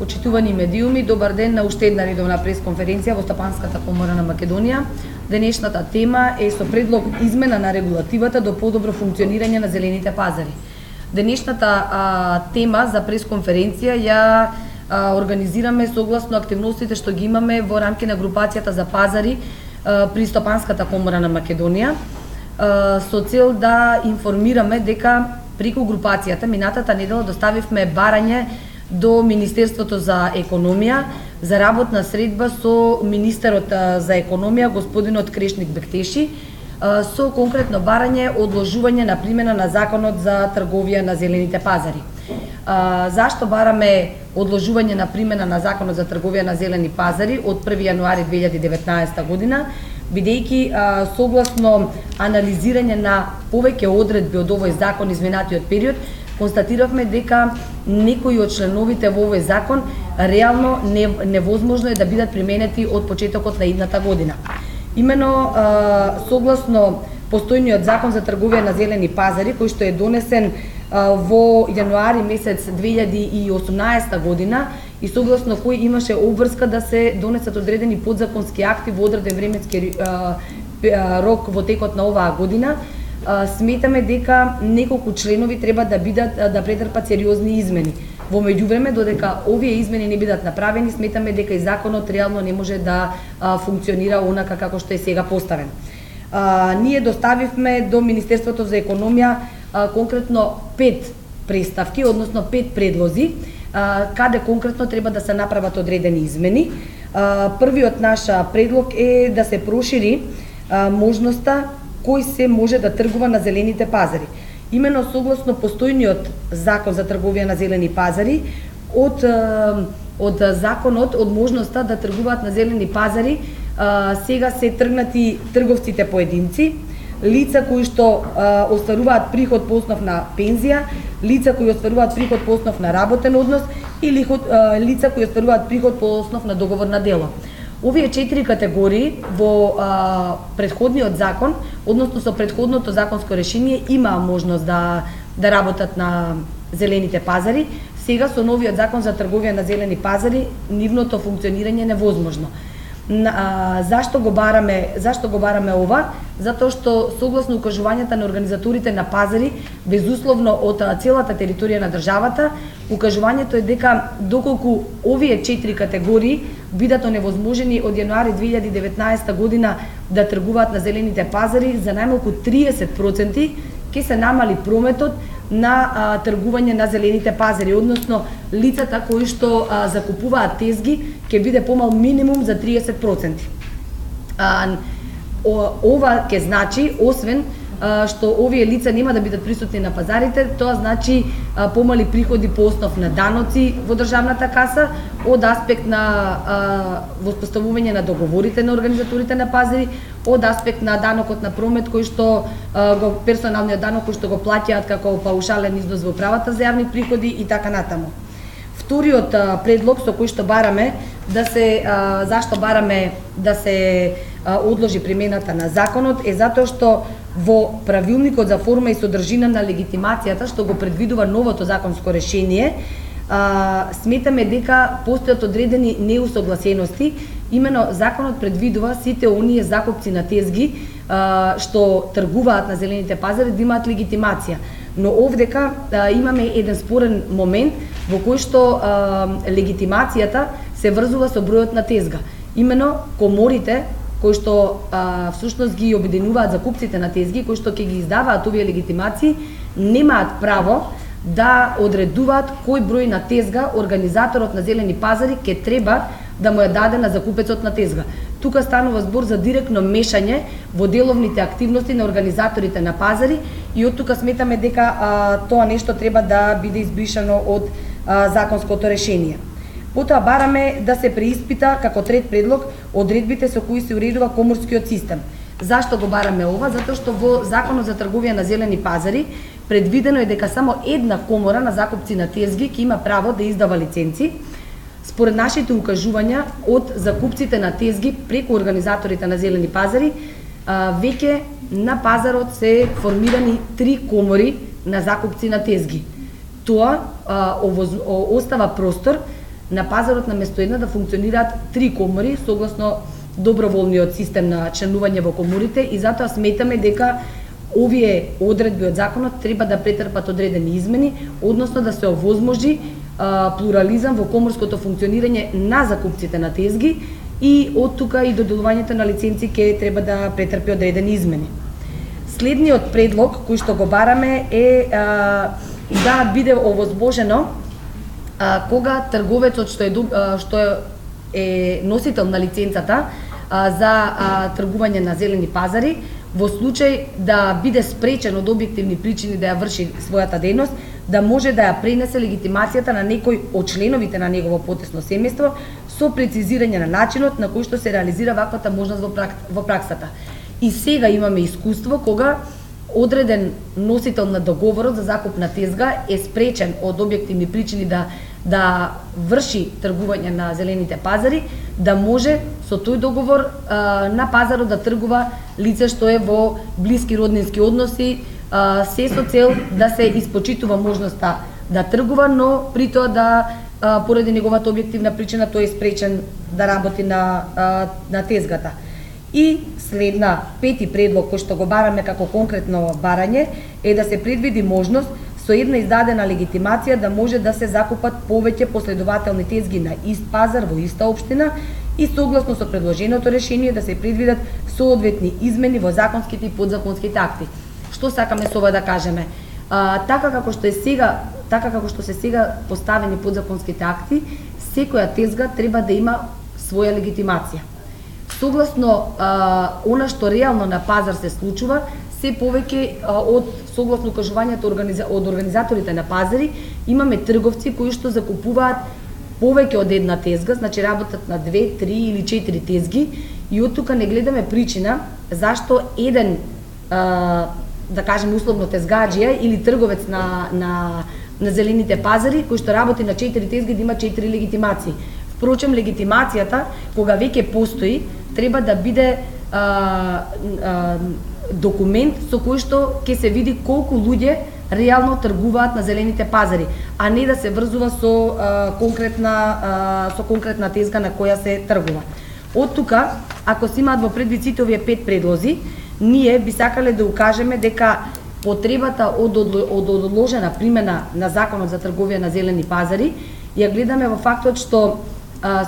Почитувани медиуми, добар ден на уште една редовна пресконференција во Стопанската комора на Македонија. Денешната тема е со предлог измена на регулативата до подобро функционирање на зелените пазари. Денешната тема за пресконференција ја организираме согласно активностите што ги имаме во рамки на групацијата за пазари при Стопанската комора на Македонија, со цел да информираме дека преку групацијата минатата недела доставивме барање до Министерството за економија за работна средба со министерот за економија господинот Крешник Бектеши со конкретно барање одложување на примена на законот за трговија на зелените пазари. Зашто бараме одложување на примена на законот за трговија на зелени пазари од 1 јануари 2019 година, бидејќи согласно анализирање на повеќе одредби од овој закон изминатиот период, констатиравме дека некои од членовите во овој закон реално невозможно е да бидат применети од почетокот на идната година. Имено согласно постојниот закон за трговија на зелени пазари, кој што е донесен во јануари месец 2018 година и согласно кој имаше обврска да се донесат одредени подзаконски акти во одреден временски рок во текот на оваа година, сметаме дека неколку членови треба да претрпат сериозни измени. Во меѓувреме, додека овие измени не бидат направени, сметаме дека и законот реално не може да функционира онака како што е сега поставен. Ние доставивме до Министерството за економија конкретно 5 представки, односно 5 предлози, каде конкретно треба да се направат одредени измени. Првиот наш предлог е да се прошири можноста кој се може да тргува на зелените пазари. Имено согласно постојниот закон за трговија на зелени пазари, од законот, од можноста да тргуваат на зелени пазари, сега се тргнати трговците поединци, лица кои што остваруваат приход по основ на пензија, лица кои остваруваат приход по основ на работен однос или лица кои остваруваат приход по основ на договор на дело. Овие 4 категории во претходниот закон, односно со претходното законско решение, имаа можност да работат на зелените пазари. Сега со новиот закон за трговија на зелени пазари, нивното функционирање е невозможно. Зашто го бараме ова? Затоа што согласно укажувањата на организаторите на пазари, безусловно од целата територија на државата, укажувањето е дека доколку овие 4 категории бидат оневозможени од јануари 2019 година да тргуваат на зелените пазари, за најмалку 30% ќе се намали прометот на тргување на зелените пазари, односно лицата кои што закупуваат тезги ќе биде помал минимум за 30%. Ова ќе значи, освен што овие лица нема да бидат присутни на пазарите, тоа значи помали приходи по основ на даноци во државната каса, од аспект на воспоставување на договорите на организаторите на пазари, од аспект на данокот на промет кој што персоналниот данок кој што го плаќаат како паушален износ во управата за јавни приходи и така натаму. Вториот предлог со кој што бараме зашто бараме да се одложи примената на законот е затоа што во правилникот за форма и содржина на легитимацијата што го предвидува новото законско решение, сметаме дека постојат одредени неусогласености. Имено законот предвидува сите оние закупци на тезги што тргуваат на зелените пазари да имаат легитимација. Но овдека имаме еден спорен момент во кој што легитимацијата се врзува со бројот на тезга. Имено коморите кои што всушност ги обединуваат закупците на тезги, кои што ќе ги издаваат овие легитимации, немаат право да одредуваат кој број на тезга организаторот на зелени пазари ќе треба да му ја даде на закупецот на тезга. Тука станува збор за директно мешање во деловните активности на организаторите на пазари и од тука сметаме дека тоа нешто треба да биде избришано од законското решение. Потоа бараме да се преиспита како трет предлог одредбите со кои се уредува коморскиот систем. Зашто го бараме ова? Затоа што во Законот за трговија на зелени пазари предвидено е дека само една комора на закупци на тезги ќе има право да издава лиценци. Според нашите укажувања од закупците на тезги преку организаторите на зелени пазари, веќе на пазарот се формирани 3 комори на закупци на тезги. Тоа остава простор на пазарот на место една да функционираат 3 комори согласно доброволниот систем на членување во коморите и затоа сметаме дека овие одредби од законот треба да претрпат одредени измени, односно да се овозможи плурализам во коморското функционирање на закупците на тезги и од тука и доделувањето на лиценци ќе треба да претрпи одредени измени. Следниот предлог кој што го бараме е да биде овозможено кога трговецот што е носител на лиценцата за тргување на зелени пазари, во случај да биде спречен од објективни причини да ја врши својата дејност, да може да ја пренесе легитимацијата на некој од членовите на негово потесно семејство со прецизирање на начинот на кој што се реализира ваквата можност во праксата. И сега имаме искуство кога одреден носител на договорот за закуп на тезга е спречен од објективни причини да врши тргување на зелените пазари, да може со тој договор на пазарот да тргува лице што е во блиски роднински односи, се со цел да се испочитува можноста да тргува, но при тоа да поради неговата објективна причина тој е спречен да работи на тезгата. И следна, пети предлог кој што го бараме како конкретно барање е да се предвиди можност со една издадена легитимација да може да се закупат повеќе последователни тезги на ист пазар во иста општина и согласно со предложеното решение да се предвидат соодветни измени во законските и подзаконските акти. Што сакаме со ова да кажеме? Така како што се сега поставени подзаконските акти, секоја тезга треба да има своја легитимација. Согласно она што реално на пазар се случува, се повеќе од согласно кажувањето од организаторите на пазари, имаме трговци кои што закупуваат повеќе од една тезга, значи работат на 2, 3 или 4 тезги и од тука не гледаме причина зашто еден да кажем условно тезгаџија или трговец на зелените пазари кој што работи на 4 тезги да има 4 легитимации. Впрочем, легитимацијата кога веќе постои треба да биде документ со кој што ќе се види колку луѓе реално тргуваат на зелените пазари, а не да се врзува со конкретна тезга на која се тргува. Од тука, ако се имаат во предвид сите овие 5 предлози, ние би сакале да укажеме дека потребата од одложена примена на Законот за трговија на зелени пазари ја гледаме во фактот што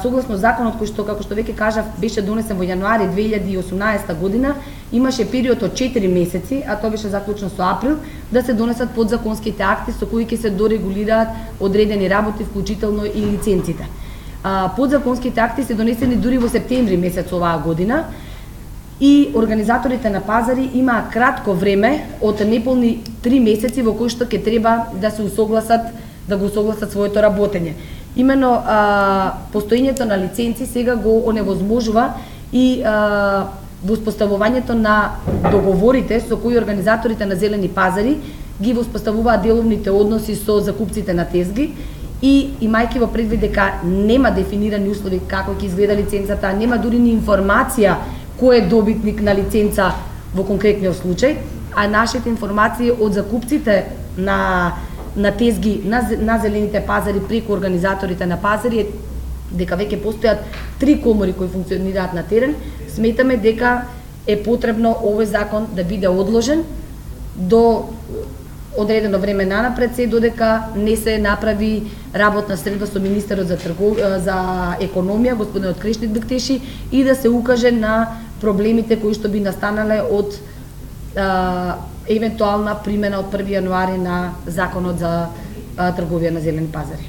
согласно законот кој што, како што веќе кажав, беше донесен во јануари 2018 година, имаше период од 4 месеци, а тоа беше заклучно со април, да се донесат подзаконските акти со кои ќе се дорегулираат одредени работи, вклучително и лиценците. Подзаконските акти се донесени дури во септември месец оваа година и организаторите на пазари имаа кратко време од неполни 3 месеци во кои што ќе треба да се усогласат, да го усогласат своето работење. Имено постоењето на лиценци сега го оневозможува и воспоставувањето на договорите со кои организаторите на зелени пазари ги воспоставуваат деловните односи со закупците на тезги и имајќи во предвид дека нема дефинирани услови како ќе изгледа лиценцата, нема дури ни информација кој е добитник на лиценца во конкретниот случај, а нашите информации од закупците на тезги на зелените пазари преку организаторите на пазари е дека веќе постојат 3 комори кои функционираат на терен, сметаме дека е потребно овој закон да биде одложен до одредено време нанапред, се додека не се направи работна среда со министерот за економија, господинот Крешник Бектеши, и да се укаже на проблемите кои што би настанале од евентуална примена од 1 јануари на Законот за трговија на зелени пазари.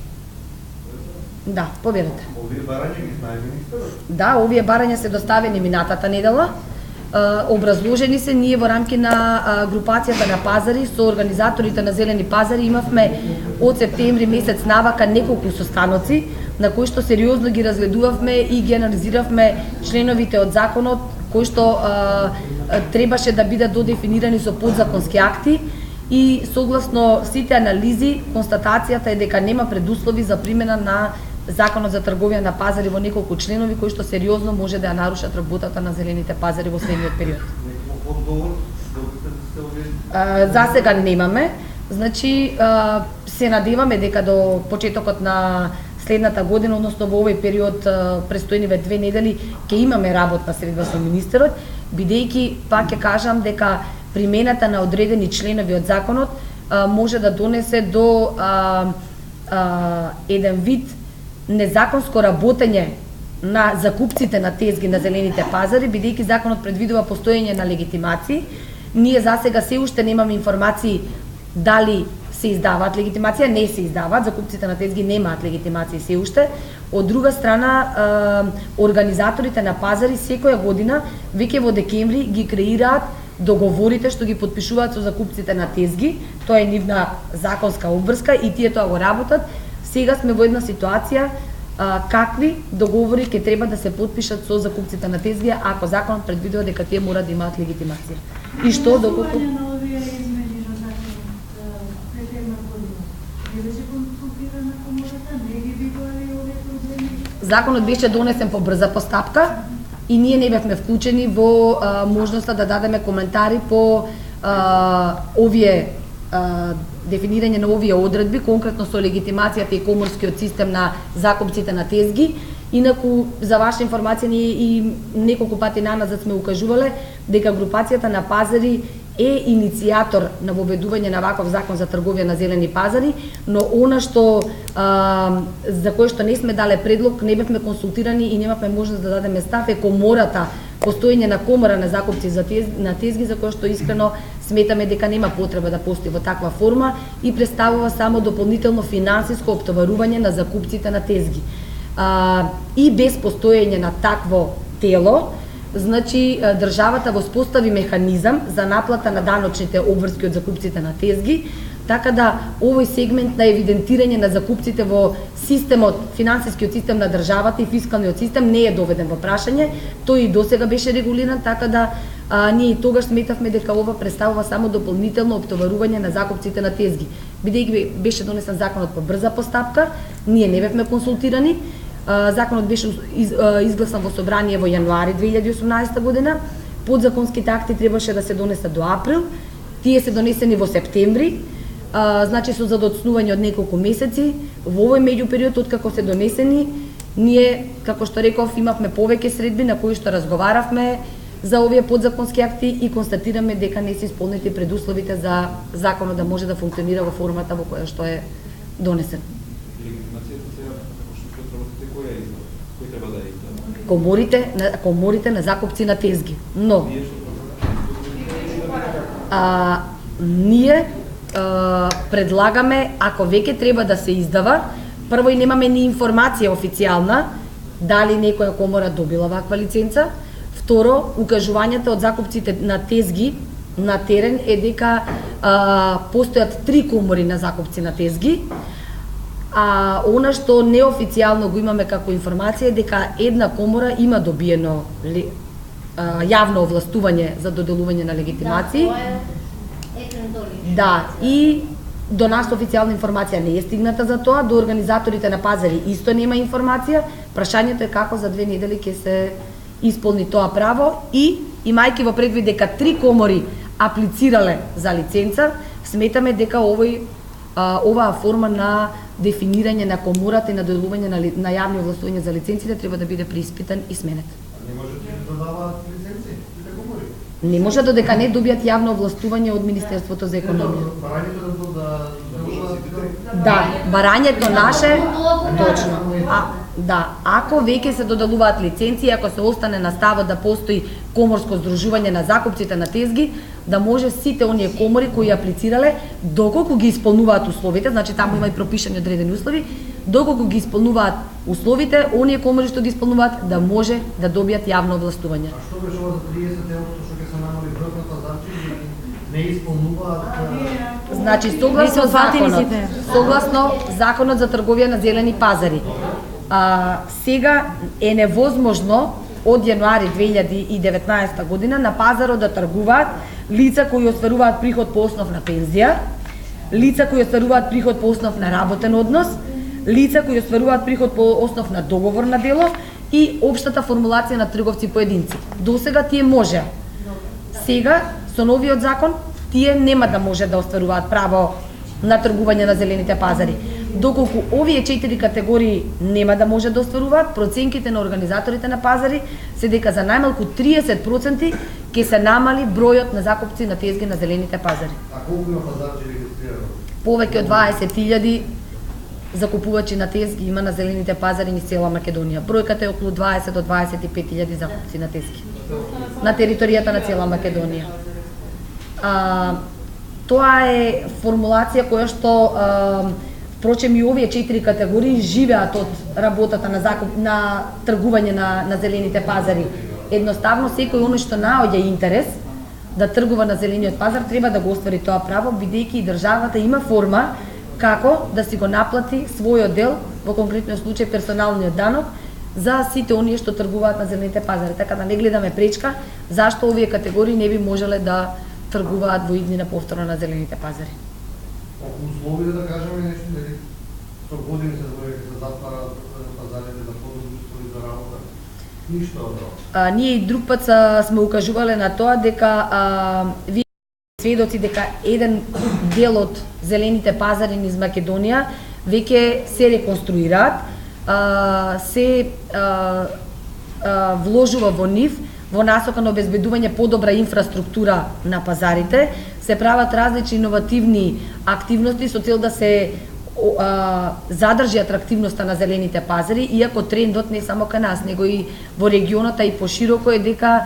Да, поверете. Овие барања ги знае министерот? Да, овие барања се доставени минатата недела. Образложени се ние во рамки на групацијата на пазари со организаторите на зелени пазари имавме од септември месец навака неколку состаноци на кои што сериозно ги разгледувавме и ги анализиравме членовите од законот кои што требаше да бидат додефинирани со подзаконски акти и согласно сите анализи констатацијата е дека нема предуслови за примена на Законот за трговија на пазари во неколку членови кои што сериозно може да ја нарушат работата на зелените пазари во следниот период. За сега немаме. Значи се надеваме дека до почетокот на следната година, односно во овој период престојниве 2 недели ќе имаме работна средба со министерот, бидејќи пак ќе кажам дека примената на одредени членови од законот може да донесе до еден вид незаконско работење на закупците на тезги на зелените пазари, бидејќи законот предвидува постоење на легитимации. Ние засега се уште немаме информации дали се издаваат легитимација, не се издаваат, закупците на тезги немаат легитимации се уште. Од друга страна, организаторите на пазари секоја година, веќе во декември, ги креираат договорите што ги потпишуваат со закупците на тезги. Тоа е нивна законска обврска и тие тоа го работат. Сега сме во една ситуација какви договори ќе треба да се потпишат со закупците на тезги, ако законот предвидува дека тие мора да имаат легитимација. И што доколку законот беше донесен по брза постапка и ние не бевме вклучени во можноста да дадеме коментари по овие дефинирање на овие одредби, конкретно со легитимацијата и коморскиот систем на закупците на тезги. Инаку, за ваша информација, ние и неколку пати наназад сме укажувале дека групацијата на пазари е иницијатор на воведување на ваков закон за трговија на зелени пазари, но она што за кое што не сме дале предлог, не бевме консултирани и немавме можност да дадеме став, е комората, постоење на комора на закупци на тезги, за кој што искрено сметаме дека нема потреба да постои во таква форма и представува само дополнително финансиско оптоварување на закупците на тезги. И без постоење на такво тело, значи државата воспостави механизам за наплата на даночните обврски од закупците на тезги, така да овој сегмент на евидентирање на закупците во системот, финансискиот систем на државата и фискалниот систем не е доведен во прашање. Тој и досега беше регулиран, така да ние и тогаш сметавме дека ова представува само дополнително оптоварување на закупците на тезги. Бидејќи беше донесен законот по брза постапка, ние не бевме консултирани. Законот беше изгласан во собрание во јануари 2018 година. Подзаконските акти требаше да се донесат до април. Тие се донесени во септември. Значи со задоцнување од неколку месеци. Во овој меѓупериод откако се донесени, ние, како што реков, имавме повеќе средби на кои што разговаравме за овие подзаконски акти и констатираме дека не се исполнети предусловите за законот да може да функционира во формата во која што е донесен. Коморите на закупци на тезги. Но ние предлагаме, ако веќе треба да се издава, прво и немаме ни информација официјална дали некоја комора добила ваква лиценца. Второ, укажувањата од закупците на тезги на терен е дека постојат 3 комори на закупци на тезги. Она што неофицијално го имаме како информација е дека една комора има добиено јавно овластување за доделување на легитимации. Да, и до нас официјална информација не е стигната за тоа, до организаторите на пазари исто нема информација. Прашањето е како за 2 недели ќе се исполни тоа право и имајќи во предвид дека 3 комори аплицирале за лиценца, сметаме дека оваа форма на дефинирање на комората и на доделување на јавни овластувања за лиценците треба да биде преиспитан и сменет. Не може да додаваат лиценци тие комори? Не може додека не добијат јавно овластување од Министерството за економија. Да, барањето наше точно. Да, ако веќе се доделуваат лиценци, ако се остане на ставот да постои коморско здружување на закупците на тезги, да може сите оние комори кои аплицирале, доколку ги исполнуваат условите, значи таму има и пропишани одредени услови, доколку ги исполнуваат условите, оние комори што ги исполнуваат да може да добијат јавно овластување. А што беше ова за 30 евро што ќе се намали брокната, значи не исполнуваат? Значи согласно законот за трговија на зелени пазари. Сега е невозможно од јануари 2019 година на пазарот да тргуваат лица кои остваруваат приход по основ на пензија, лица кои остваруваат приход по основ на работен однос, лица кои остваруваат приход по основ на договор на дело и општата формулација на трговци поединци. Досега тие може. Сега со новиот закон тие нема да може да остваруваат право на тргување на зелените пазари. Доколку овие 4 категории нема да може да остваруваат, проценките на организаторите на пазари се дека за најмалку 30% ќе се намали бројот на закупци на тезги на зелените пазари. А колку има пазарчи регистрирано? Повеќе од 20.000 закупувачи на тезги има на зелените пазари низ цела Македонија. Бројката е околу 20 до 25.000 закупци на тезги на територијата на цела Македонија. Тоа е формулација која што впрочем и овие 4 категории живеат од работата на тргување на зелените пазари. Едноставно секој оној што наоѓа интерес да тргува на зелениот пазар треба да го оствари тоа право, бидејќи и државата има форма како да си го наплати својот дел, во конкретниот случај персоналниот данок, за сите оние што тргуваат на зелените пазари. Така да не гледаме пречка зашто овие категории не би можеле да тргуваат во иднина повторно на зелените пазари. Условија да кажеме нешто, нели? Со години се збори се затвараат пазарите за подобни услови за работа. Ништо од тоа. Ние и друг пат сме укажувале на тоа дека вие сведоци дека еден дел од зелените пазари низ Македонија веќе се реконструираат, се вложува во нив во насока на обезбедување подобра инфраструктура на пазарите, се прават различни иновативни активности со цел да се задржи атрактивноста на зелените пазари, иако трендот не само кај нас, него и во регионот и пошироко е дека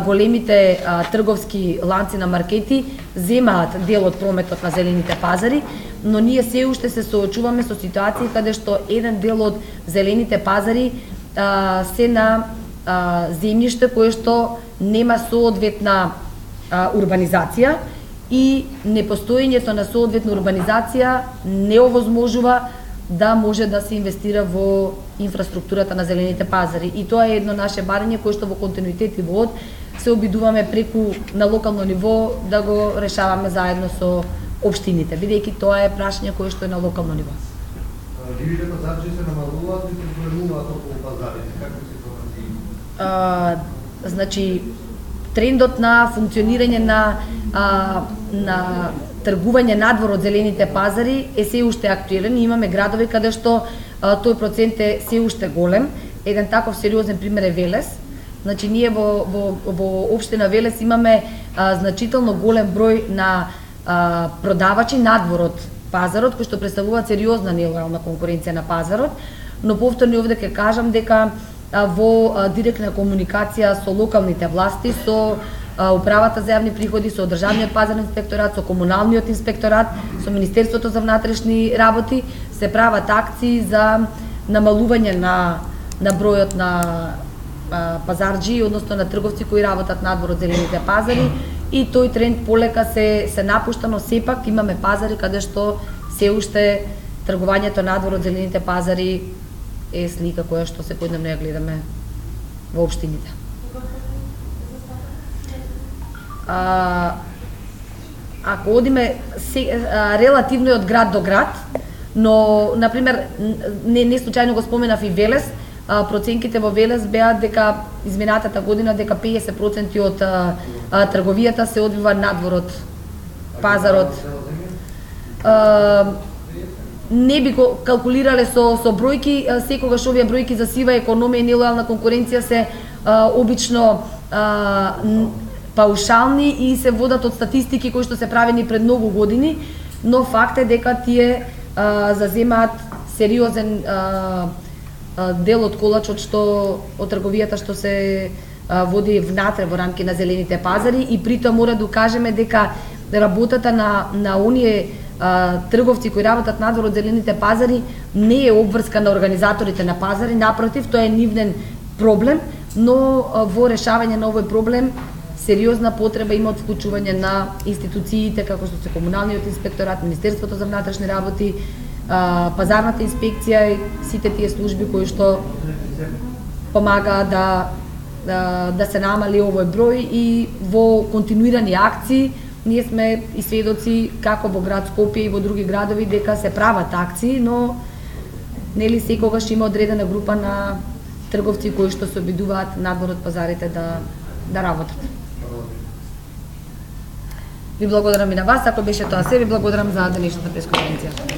големите трговски ланци на маркети земаат дел од прометот на зелените пазари, но ние се уште се соочуваме со ситуации каде што еден дел од зелените пазари се на земјиште кое што нема соодветна урбанизација и непостоењето на соодветна урбанизација не овозможува да може да се инвестира во инфраструктурата на зелените пазари. И тоа е едно наше барање кое што во континуитет и во од се обидуваме преку на локално ниво да го решаваме заедно со општините, бидејќи тоа е прашање кое што е на локално ниво. Дивите пазарчи се намалуваат и се зголемуваат околу пазарите, како се тоа? Значи, трендот на функционирање на тргување надвор од зелените пазари е се уште актуелен и имаме градови каде што тој процент е се уште голем. Еден таков сериозен пример е Велес. Значи ние во општина Велес имаме значително голем број на продавачи надвор од пазарот кои што представуваат сериозна нелојална конкуренција на пазарот, но повторно овде ќе кажам дека во директна комуникација со локалните власти, со Управата за јавни приходи, со Државниот пазарен инспекторат, со Комуналниот инспекторат, со Министерството за внатрешни работи се прават акции за намалување на бројот на пазарџи, односно на трговци кои работат надвор од зелените пазари и тој тренд полека се напушта, но сепак имаме пазари каде што се уште тргувањето надвор од зелените пазари е слика која што секојдневно ја гледаме во општините. Ако одиме релативно од град до град, но например не случајно го споменав и Велес, проценките во Велес беа дека изминатата година дека 50% од трговијата се одвива надвор од пазарот. Не би го калкулирале со бројки, секогаш овие бројки за сива економија и нелојална конкуренција се обично паушални и се водат од статистики кои што се правени пред многу години, но факт е дека тие заземаат сериозен дел од колачот од трговијата што се води внатре во рамки на зелените пазари и при тоа мора да кажеме дека работата на оние трговци кои работат надвор од зелените пазари не е обврска на организаторите на пазари, напротив, тоа е нивнен проблем, но во решавање на овој проблем сериозна потреба има од вклучување на институциите како што се Комуналниот инспекторат, Министерството за внатрешни работи, пазарната инспекција и сите тие служби кои што помагаат да се намали овој број и во континуирани акции ние сме и сведоци како во град Скопје и во други градови дека се прават акции, но нели секогаш има одредена група на трговци кои што се обидуваат надвор од пазарите да работат. Ви благодарам и на вас, ако беше тоа се, ви благодарам за денешната пресконференција.